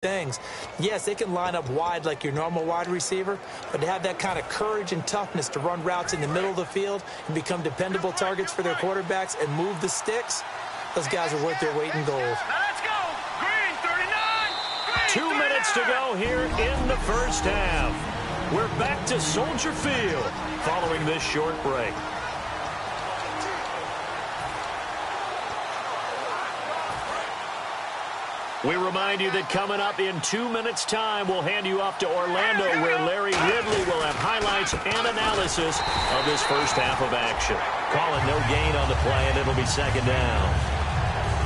things. Yes, they can line up wide like your normal wide receiver, but to have that kind of courage and toughness to run routes in the middle of the field and become dependable targets for their quarterbacks and move the sticks, those guys are worth their weight in gold. Now let's go. Green 39. Green 2 minutes to go here in the first half. We're back to Soldier Field following this short break. We remind you that coming up in 2 minutes' time, we'll hand you off to Orlando, where Larry Ridley will have highlights and analysis of this first half of action. Calling no gain on the play, and it'll be second down.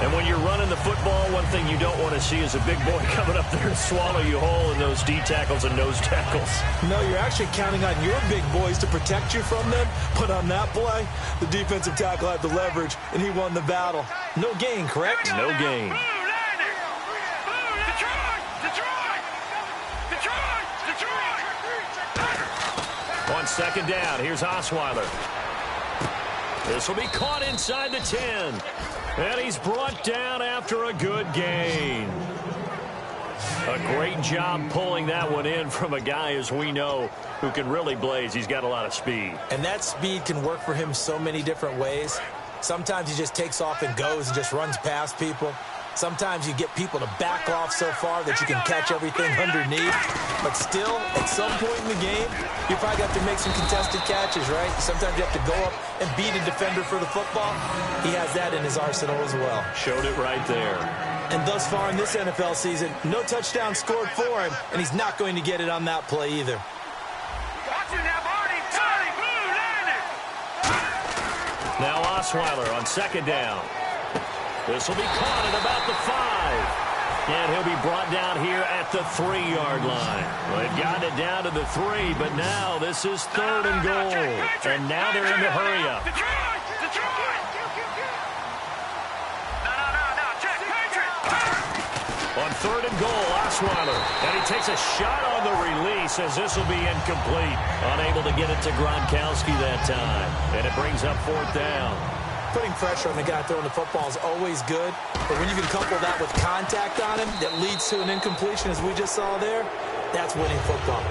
And when you're running the football, one thing you don't want to see is a big boy coming up there and swallow you whole in those D tackles and nose tackles. No, you're actually counting on your big boys to protect you from them, but on that play, the defensive tackle had the leverage, and he won the battle. No gain, correct? No gain. On second down, here's Osweiler. This will be caught inside the 10. And he's brought down after a good gain. A great job pulling that one in from a guy, as we know, who can really blaze. He's got a lot of speed. And that speed can work for him so many different ways. Sometimes he just takes off and goes and just runs past people. Sometimes you get people to back off so far that you can catch everything underneath. But still, at some point in the game, you probably have to make some contested catches, right? Sometimes you have to go up and beat a defender for the football. He has that in his arsenal as well. Showed it right there. And thus far in this NFL season, no touchdown scored for him, and he's not going to get it on that play either. Now Osweiler on second down. This will be caught at about the 5. And he'll be brought down here at the 3-yard line. Well, they've gotten it down to the 3, but now this is third and goal. And now they're in the hurry up. On third and goal, Osweiler. And he takes a shot on the release as this will be incomplete. Unable to get it to Gronkowski that time. And it brings up fourth down. Putting pressure on the guy throwing the football is always good, but when you can couple that with contact on him that leads to an incompletion, as we just saw there, that's winning football.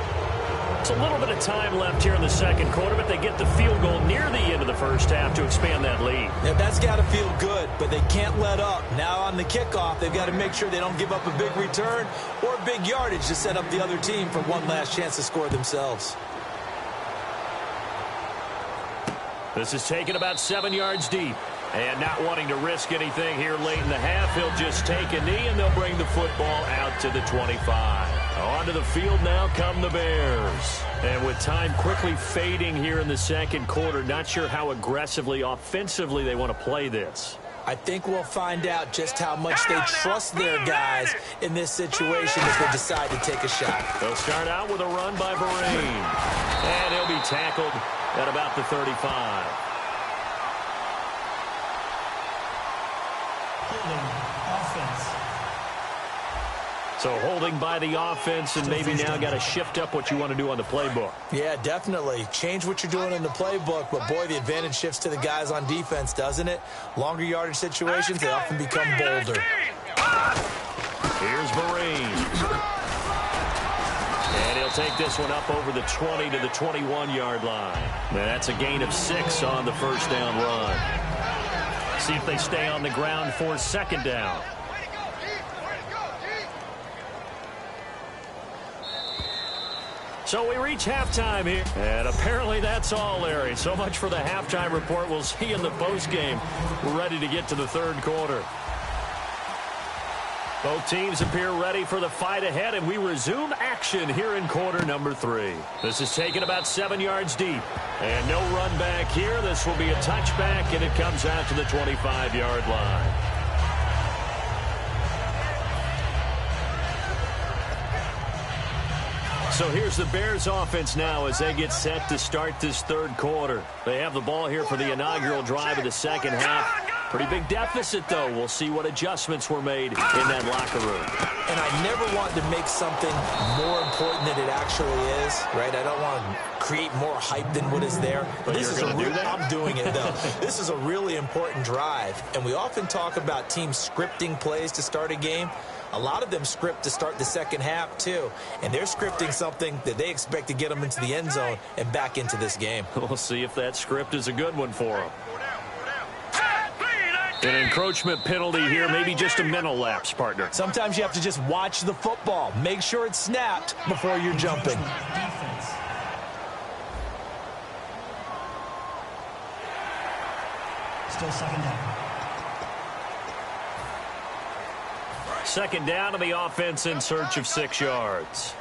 It's a little bit of time left here in the second quarter, but they get the field goal near the end of the first half to expand that lead. Yeah, that's got to feel good, but they can't let up. Now on the kickoff, they've got to make sure they don't give up a big return or big yardage to set up the other team for one last chance to score themselves. This is taken about 7 yards deep. And not wanting to risk anything here late in the half, he'll just take a knee, and they'll bring the football out to the 25. Onto the field now come the Bears. And with time quickly fading here in the second quarter, not sure how aggressively, offensively they want to play this. I think we'll find out just how much they trust their guys in this situation if they decide to take a shot. They'll start out with a run by Vereen. And he'll be tackled at about the 35. So holding by the offense, and maybe now got to shift up what you want to do on the playbook. Yeah, definitely. Change what you're doing in the playbook, but boy, the advantage shifts to the guys on defense, doesn't it? Longer yardage situations, they often become bolder. Here's Vereen. And he'll take this one up over the 20 to the 21-yard line. And that's a gain of 6 on the first down run. See if they stay on the ground for second down. So we reach halftime here. And apparently that's all, Larry. So much for the halftime report. We'll see you in the postgame. We're ready to get to the third quarter. Both teams appear ready for the fight ahead, and we resume action here in quarter number 3. This is taken about 7 yards deep. And no run back here. This will be a touchback, and it comes out to the 25-yard line. So here's the Bears offense now as they get set to start this third quarter. They have the ball here for the inaugural drive of the second half. Pretty big deficit, though. We'll see what adjustments were made in that locker room. And I never want to make something more important than it actually is, right? I don't want to create more hype than what is there. But this is you're going to do that? I'm doing it, though. This is a really important drive. And we often talk about teams scripting plays to start a game. A lot of them script to start the second half, too. And they're scripting something that they expect to get them into the end zone and back into this game. We'll see if that script is a good one for them. An encroachment penalty here, maybe just a mental lapse, partner. Sometimes you have to just watch the football. Make sure it's snapped before you're jumping. Still second down. Second down to the offense in search of 6 yards.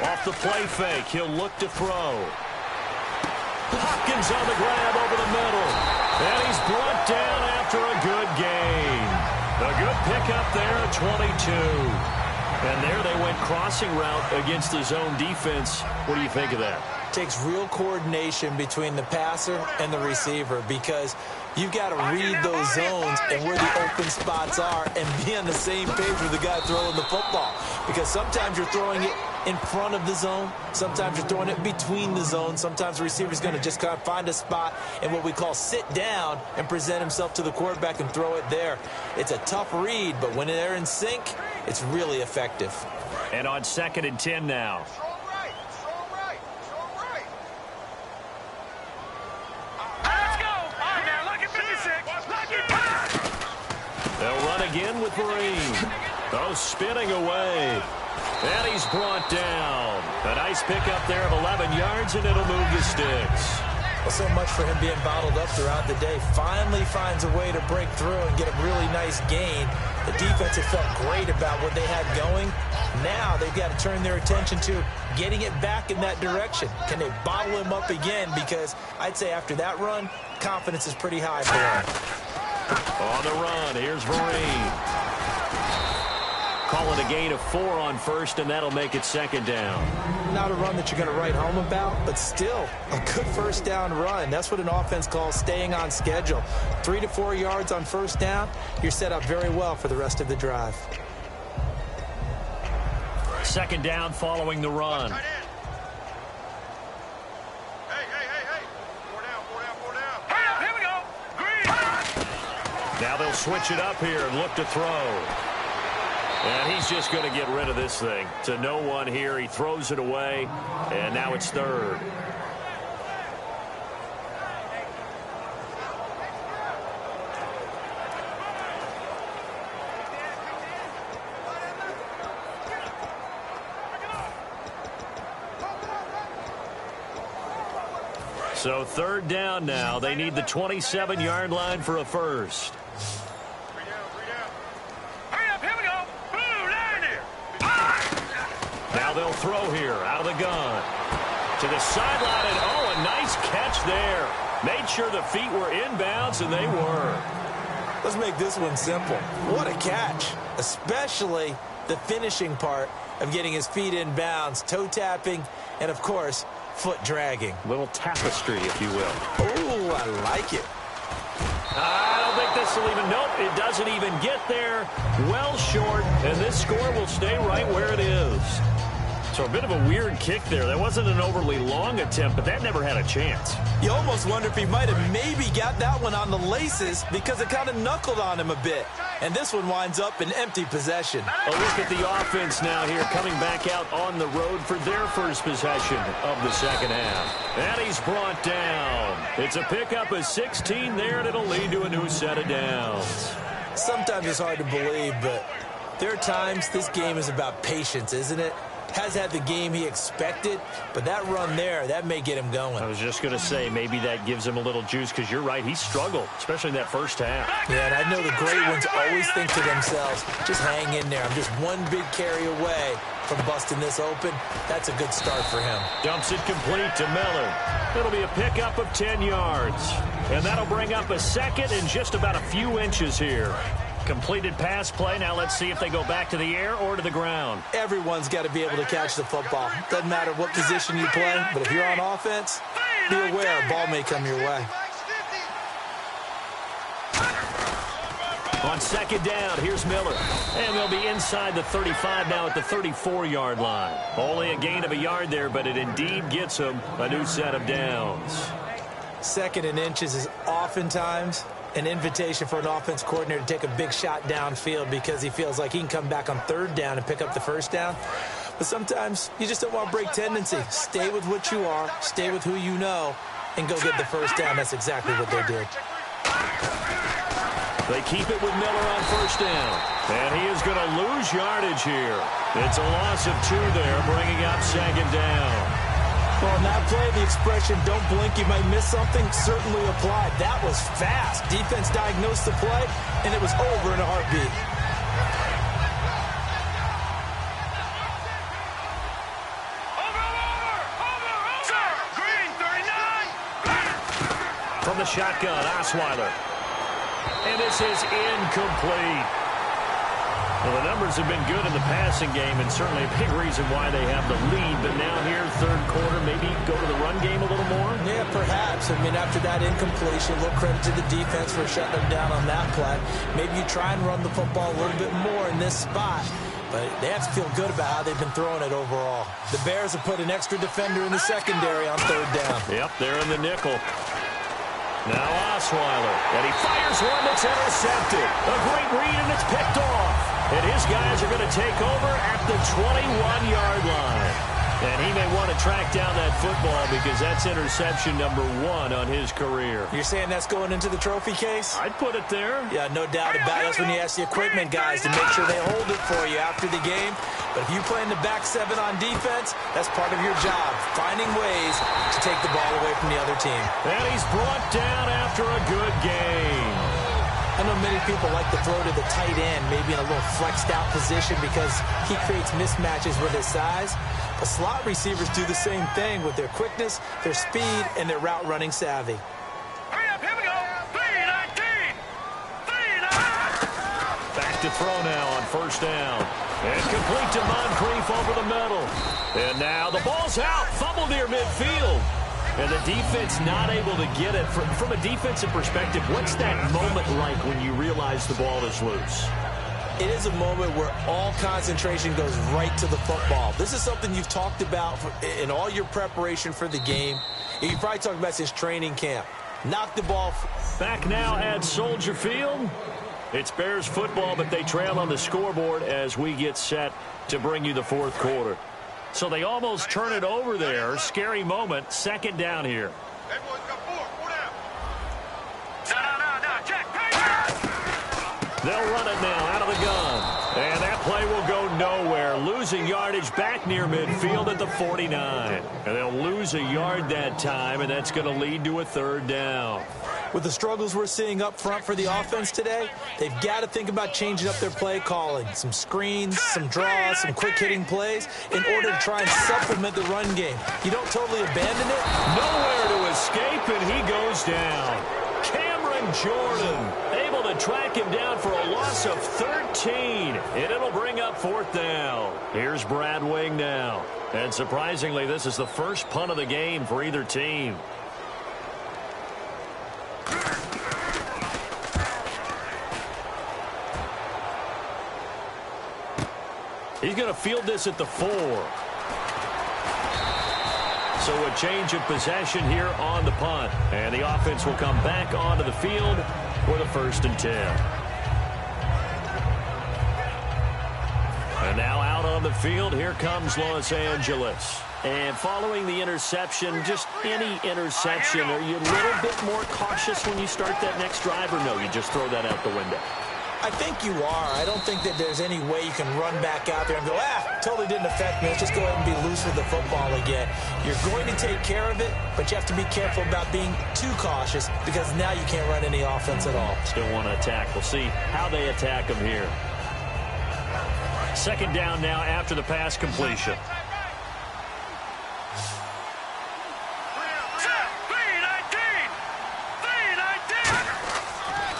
Off the play fake, he'll look to throw. Hopkins on the grab over the middle. And he's brought down after a good gain. A good pickup there at 22. And there they went crossing route against the zone defense. What do you think of that? Takes real coordination between the passer and the receiver because you've got to read those zones and where the open spots are and be on the same page with the guy throwing the football. Because sometimes you're throwing it in front of the zone. Sometimes you're throwing it between the zones. Sometimes the receiver's going to just kind of find a spot and what we call sit down and present himself to the quarterback and throw it there. It's a tough read, but when they're in sync, it's really effective. And on 2nd and 10 now. They'll run again with Marine. Oh, spinning away. And he's brought down. A nice pickup there of 11 yards, and it'll move the sticks. Well, so much for him being bottled up throughout the day. Finally finds a way to break through and get a really nice gain. The defense had felt great about what they had going. Now they've got to turn their attention to getting it back in that direction. Can they bottle him up again? Because I'd say after that run, confidence is pretty high for him. On the run, here's Vereen. Call it a gain of 4 on first, and that'll make it 2nd down. Not a run that you're going to write home about, but still a good first down run. That's what an offense calls staying on schedule. 3 to 4 yards on first down, you're set up very well for the rest of the drive. 2nd down following the run. Now they'll switch it up here and look to throw. And he's just going to get rid of this thing. To no one here. He throws it away, and now it's 3rd. So 3rd down now. They need the 27-yard line for a first. Now they'll throw here out of the gun. To the sideline, and oh, a nice catch there. Made sure the feet were inbounds, and they were. Let's make this one simple. What a catch, especially the finishing part of getting his feet in bounds, toe tapping, and, of course, foot dragging. Little tapestry, if you will. Oh, I like it. I don't think this will even, nope, it doesn't even get there. Well short, and this score will stay right where it is. So a bit of a weird kick there. That wasn't an overly long attempt, but that never had a chance. You almost wonder if he might have maybe got that one on the laces because it kind of knuckled on him a bit. And this one winds up in empty possession. A look at the offense now here, coming back out on the road for their first possession of the second half. And he's brought down. It's a pickup of 16 there, and it'll lead to a new set of downs. Sometimes it's hard to believe, but there are times this game is about patience, isn't it? Has had the game he expected, but that run there, that may get him going. I was just going to say, maybe that gives him a little juice, because you're right, he struggled, especially in that first half. Yeah, and I know the great ones always think to themselves, just hang in there. I'm just one big carry away from busting this open. That's a good start for him. Dumps it complete to Miller. It'll be a pickup of 10 yards. And that'll bring up a second and just about a few inches here. Completed pass play. Now let's see if they go back to the air or to the ground. Everyone's got to be able to catch the football. Doesn't matter what position you play, but if you're on offense, be aware a ball may come your way. On second down, here's Miller. And they'll be inside the 35 now at the 34-yard line. Only a gain of a yard there, but it indeed gets them a new set of downs. Second and inches is oftentimes an invitation for an offense coordinator to take a big shot downfield because he feels like he can come back on third down and pick up the first down. But sometimes you just don't want to break tendency. Stay with what you are, stay with who you know, and go get the first down. That's exactly what they did. They keep it with Miller on first down. And he is going to lose yardage here. It's a loss of 2 there, bringing up second down. Well, on that play, the expression, don't blink, you might miss something, certainly applied. That was fast. Defense diagnosed the play, and it was over in a heartbeat. Over! Green, 39! From the shotgun, Osweiler. And this is incomplete. Well, the numbers have been good in the passing game, and certainly a big reason why they have the lead. But now here, third quarter, maybe go to the run game a little more? Yeah, perhaps. I mean, after that incompletion, a little credit to the defense for shutting them down on that play. Maybe you try and run the football a little bit more in this spot. But they have to feel good about how they've been throwing it overall. The Bears have put an extra defender in the secondary on third down. Yep, they're in the nickel. Now Osweiler, and he fires one that's intercepted. A great read, and it's picked off. And his guys are going to take over at the 21-yard line. And he may want to track down that football because that's interception number 1 on his career. You're saying that's going into the trophy case? I'd put it there. Yeah, no doubt about it. That's when you ask the equipment guys to make sure they hold it for you after the game. But if you play in the back 7 on defense, that's part of your job, finding ways to take the ball away from the other team. And he's brought down after a good game. I know many people like to throw to the tight end, maybe in a little flexed out position because he creates mismatches with his size. But slot receivers do the same thing with their quickness, their speed, and their route running savvy. Hurry up, here we go. 3-19. 3-9. Back to throw now on first down. And complete to Moncrief over the middle. And now the ball's out. Fumble near midfield. And the defense not able to get it. From a defensive perspective, what's that moment like when you realize the ball is loose? It is a moment where all concentration goes right to the football. This is something you've talked about in all your preparation for the game. You probably talked about since training camp. Knock the ball. Back now at Soldier Field. It's Bears football, but they trail on the scoreboard as we get set to bring you the fourth quarter. So they almost turn it over there. Scary moment. Second down here. They'll run it now out of the gun. And that play will go nowhere. Losing yardage back near midfield at the 49. And they'll lose a yard that time, and that's going to lead to a third down. With the struggles we're seeing up front for the offense today, they've got to think about changing up their play calling. Some screens, some draws, some quick-hitting plays in order to try and supplement the run game. You don't totally abandon it. Nowhere to escape, and he goes down. Cameron Jordan able to track him down for a loss of 13, and it'll bring up fourth down. Here's Brad Wing now. And surprisingly, this is the first punt of the game for either team. He's going to field this at the 4. So a change of possession here on the punt. And the offense will come back onto the field for the 1st and 10. And now out on the field, here comes Los Angeles. And following the interception, just any interception, are you a little bit more cautious when you start that next drive, or no, you just throw that out the window? I think you are. I don't think that there's any way you can run back out there and go, totally didn't affect me. Let's just go ahead and be loose with the football again. You're going to take care of it, but you have to be careful about being too cautious because now you can't run any offense at all. Still want to attack. We'll see how they attack them here. Second down now after the pass completion.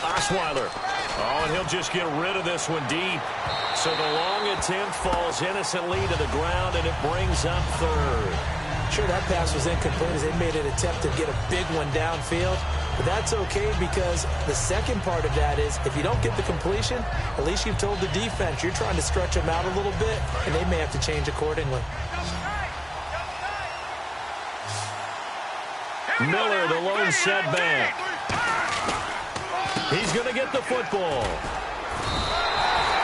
Osweiler. Oh, and he'll just get rid of this one deep. So the long attempt falls innocently to the ground, and it brings up third. Sure, that pass was incomplete as they made an attempt to get a big one downfield. But that's okay because the second part of that is if you don't get the completion, at least you've told the defense you're trying to stretch them out a little bit, and they may have to change accordingly. Miller, the lone setback. He's going to get the football.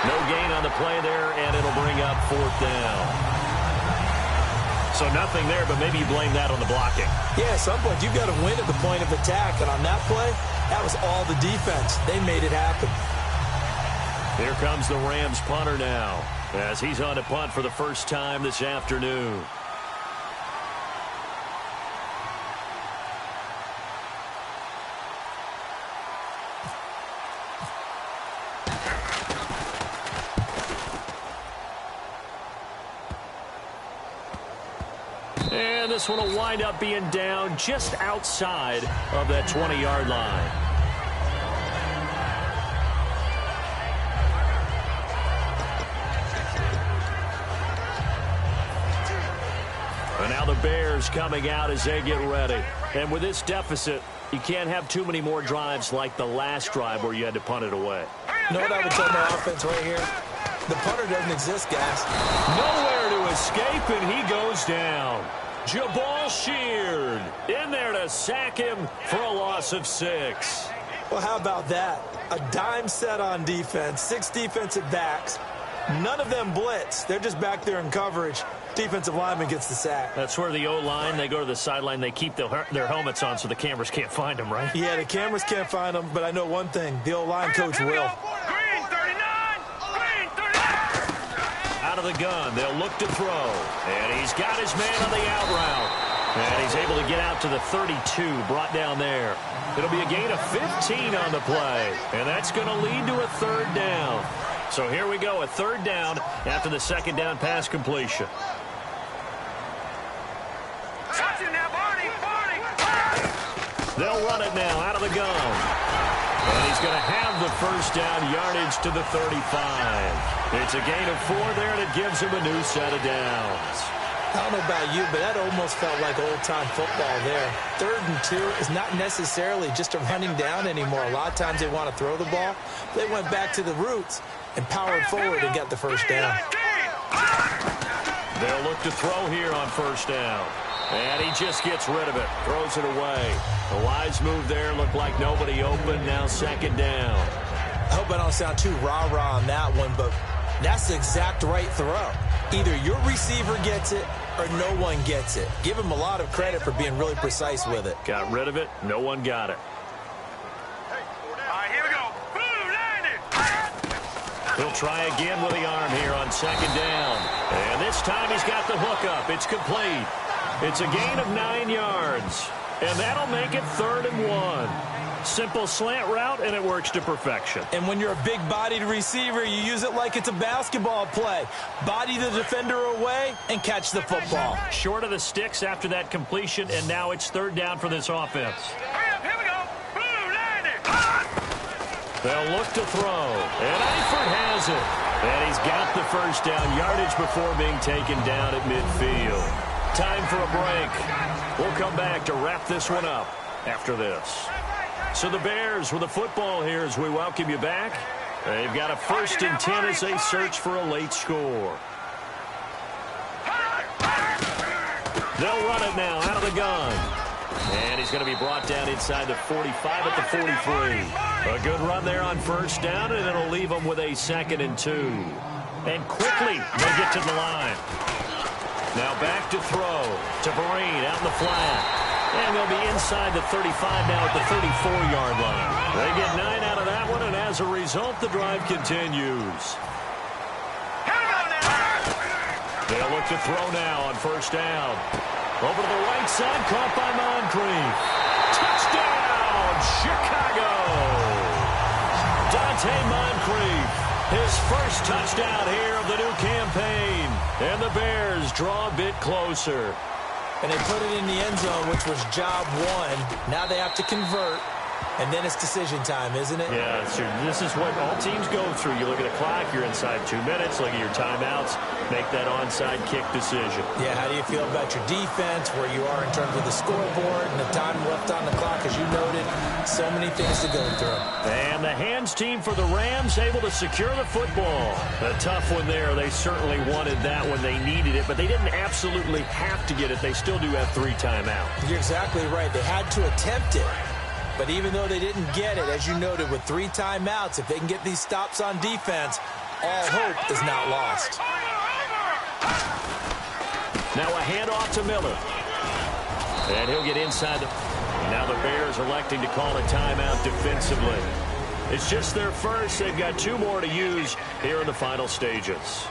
No gain on the play there, and it'll bring up fourth down. So nothing there, but maybe you blame that on the blocking. Yeah, at some point, you've got to win at the point of attack. And on that play, that was all the defense. They made it happen. Here comes the Rams punter now, as he's on to punt for the first time this afternoon. And this one will wind up being down just outside of that 20-yard line. And now the Bears coming out as they get ready. And with this deficit, you can't have too many more drives like the last drive where you had to punt it away. You know what I would tell my offense right here? The punter doesn't exist, guys. Nowhere to escape, and he goes down. Jabal Sheard in there to sack him for a loss of 6. Well, how about that? A dime set on defense, 6 defensive backs. None of them blitz. They're just back there in coverage. Defensive lineman gets the sack. That's where the O-line, they go to the sideline, they keep their helmets on so the cameras can't find them, right? Yeah, the cameras can't find them, but I know one thing. The O-line coach will. Green 39! Green 39! Out of the gun, they'll look to throw. And he's got his man on the out route. And he's able to get out to the 32, brought down there. It'll be a gain of 15 on the play. And that's going to lead to a third down. So here we go, a third down after the second down pass completion. Watch him now, Barney! Barney! They'll run it now out of the gun. And he's going to have the first down yardage to the 35. It's a gain of 4 there, and it gives him a new set of downs. I don't know about you, but that almost felt like old-time football there. 3rd and 2 is not necessarily just a running down anymore. A lot of times they want to throw the ball. They went back to the roots and powered forward and got the first down. They'll look to throw here on first down. And he just gets rid of it, throws it away. The wise move there, looked like nobody open, now second down. I hope I don't sound too rah-rah on that one, but that's the exact right throw. Either your receiver gets it or no one gets it. Give him a lot of credit for being really precise with it. Got rid of it, no one got it. All right, here we go. Blue 90! He'll try again with the arm here on second down. And this time he's got the hook up. It's complete. It's a gain of 9 yards. And that'll make it 3rd and 1. Simple slant route, and it works to perfection. And when you're a big-bodied receiver, you use it like it's a basketball play. Body the defender away and catch the football. Short of the sticks after that completion, and now it's 3rd down for this offense. Hurry up, here we go. Blue 90! They'll look to throw, and Eifert has it. And he's got the first down yardage before being taken down at midfield. Time for a break. We'll come back to wrap this one up after this. So the Bears with the football here as we welcome you back. They've got a 1st and 10 as they search for a late score. They'll run it now out of the gun. And he's going to be brought down inside the 45 at the 43. A good run there on first down, and it'll leave them with a 2nd and 2. And quickly they get to the line. Now back to throw to Vereen out in the flat. And they'll be inside the 35 now at the 34-yard line. They get 9 out of that one, and as a result, the drive continues. They'll look to throw now on first down. Over to the right side, caught by Moncrief. Touchdown, Chicago! Dante Moncrief, his first touchdown here of the new campaign. And the Bears draw a bit closer. And they put it in the end zone, which was job 1. Now they have to convert. And then it's decision time, isn't it? Yeah, this is what all teams go through. You look at the clock, you're inside 2 minutes, look at your timeouts, make that onside kick decision. Yeah, how do you feel about your defense, where you are in terms of the scoreboard and the time left on the clock, as you noted? So many things to go through. And the hands team for the Rams able to secure the football. A tough one there. They certainly wanted that when they needed it, but they didn't absolutely have to get it. They still do have 3 timeouts. You're exactly right. They had to attempt it. But even though they didn't get it, as you noted, with 3 timeouts, if they can get these stops on defense, all hope is not lost. Now a handoff to Miller. And he'll get inside the... Now the Bears electing to call a timeout defensively. It's just their first. They've got 2 more to use here in the final stages.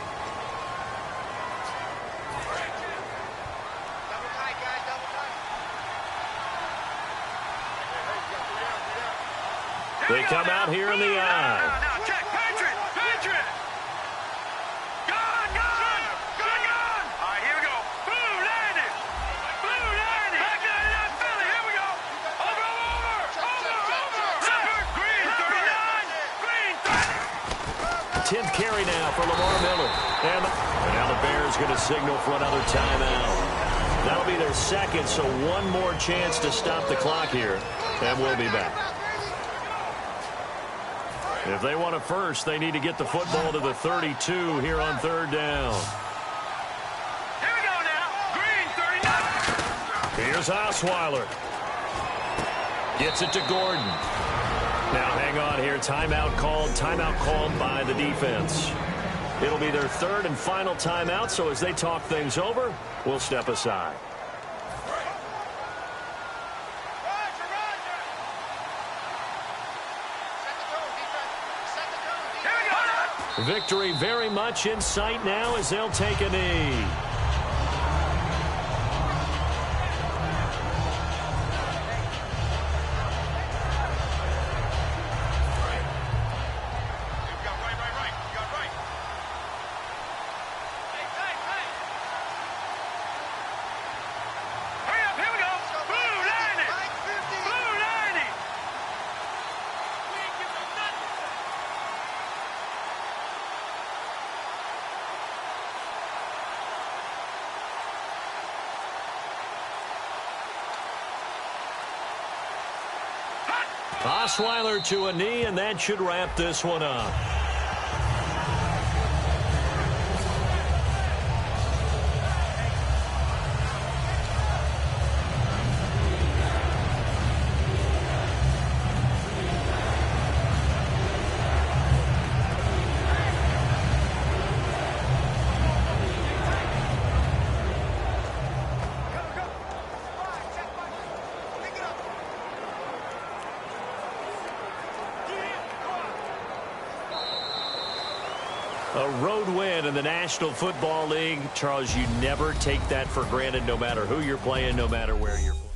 They come out here in the eye. Now, check. Patriot. Gone. All right, here we go. Blue landed. Back to that Philly. Here we go. Over. Zipper. Green, 39. Green, 10th carry now for Lamar Miller. And now the Bears going to signal for another timeout. That'll be their second, so one more chance to stop the clock here. And we'll be back. If they want it first, they need to get the football to the 32 here on 3rd down. Here we go now. Green, 39. Here's Osweiler. Gets it to Gordon. Now hang on here. Timeout called by the defense. It'll be their 3rd and final timeout, so as they talk things over, we'll step aside. Victory very much in sight now as they'll take a knee. Osweiler to a knee, and that should wrap this one up. A road win in the National Football League. Charles, you never take that for granted, no matter who you're playing, no matter where you're playing.